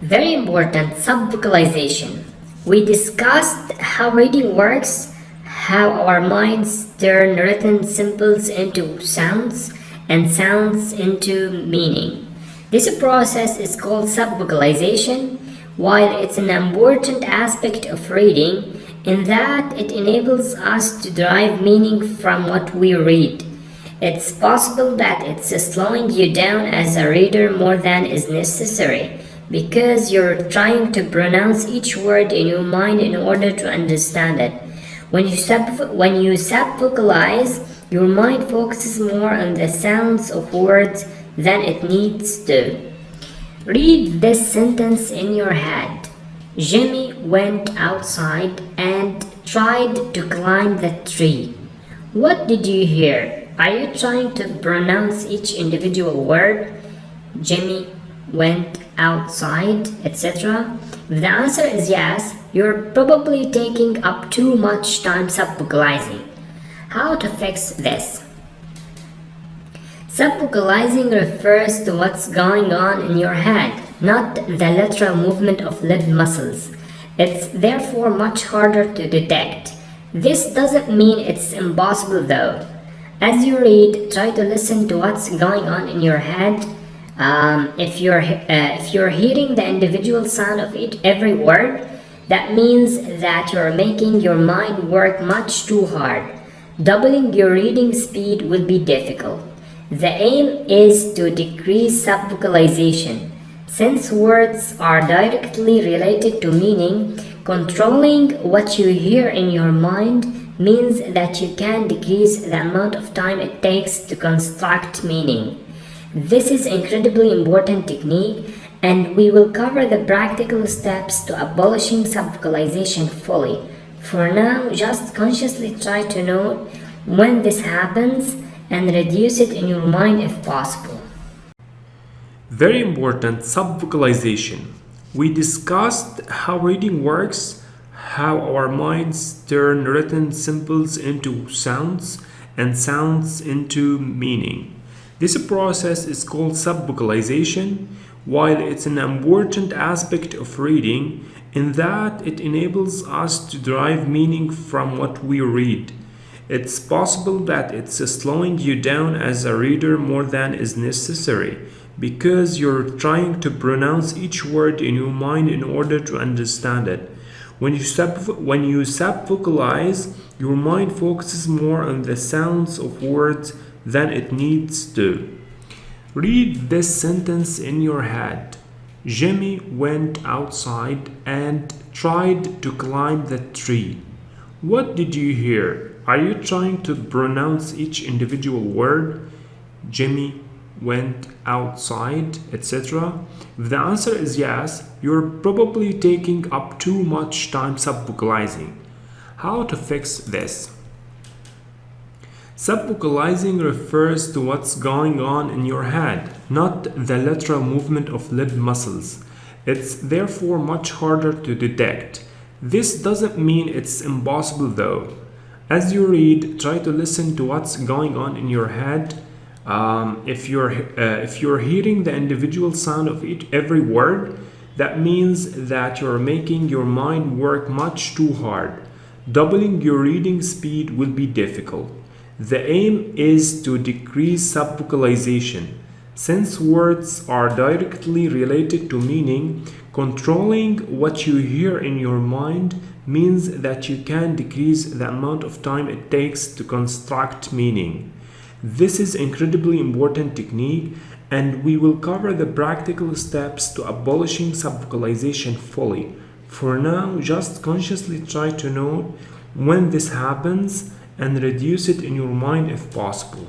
Very important, subvocalization. We discussed how reading works, how our minds turn written symbols into sounds and sounds into meaning. This process is called subvocalization. While it's an important aspect of reading, in that it enables us to derive meaning from what we read. It's possible that it's slowing you down as a reader more than is necessary because you're trying to pronounce each word in your mind in order to understand it. When you subvocalize, your mind focuses more on the sounds of words than it needs to. Read this sentence in your head. Jimmy went outside and tried to climb the tree. What did you hear? Are you trying to pronounce each individual word? Jimmy went outside, etc. If the answer is yes, you're probably taking up too much time subvocalizing. How to fix this? Subvocalizing refers to what's going on in your head, not the literal movement of lip muscles. It's therefore much harder to detect. This doesn't mean it's impossible though. As you read, try to listen to what's going on in your head. If you're hearing the individual sound of every word, that means that you're making your mind work much too hard. Doubling your reading speed will be difficult. The aim is to decrease subvocalization. Since words are directly related to meaning, controlling what you hear in your mind means that you can decrease the amount of time it takes to construct meaning. This is incredibly important technique, and we will cover the practical steps to abolishing subvocalization fully. For now, just consciously try to note when this happens and reduce it in your mind if possible. Very important, subvocalization. We discussed how reading works, how our minds turn written symbols into sounds and sounds into meaning. This process is called subvocalization. While it's an important aspect of reading, in that it enables us to derive meaning from what we read. It's possible that it's slowing you down as a reader more than is necessary because you're trying to pronounce each word in your mind in order to understand it. When you subvocalize, your mind focuses more on the sounds of words than it needs to. Read this sentence in your head. Jimmy went outside and tried to climb the tree. What did you hear? Are you trying to pronounce each individual word? Jimmy went outside, etc. If the answer is yes, you're probably taking up too much time subvocalizing. How to fix this? Subvocalizing refers to what's going on in your head, not the literal movement of lip muscles. It's therefore much harder to detect. This doesn't mean it's impossible though. As you read, try to listen to what's going on in your head. If you're hearing the individual sound of every word, that means that you're making your mind work much too hard. Doubling your reading speed will be difficult. The aim is to decrease subvocalization. Since words are directly related to meaning, controlling what you hear in your mind means that you can decrease the amount of time it takes to construct meaning. This is incredibly important technique, and we will cover the practical steps to abolishing subvocalization fully. For now, just consciously try to note when this happens and reduce it in your mind if possible.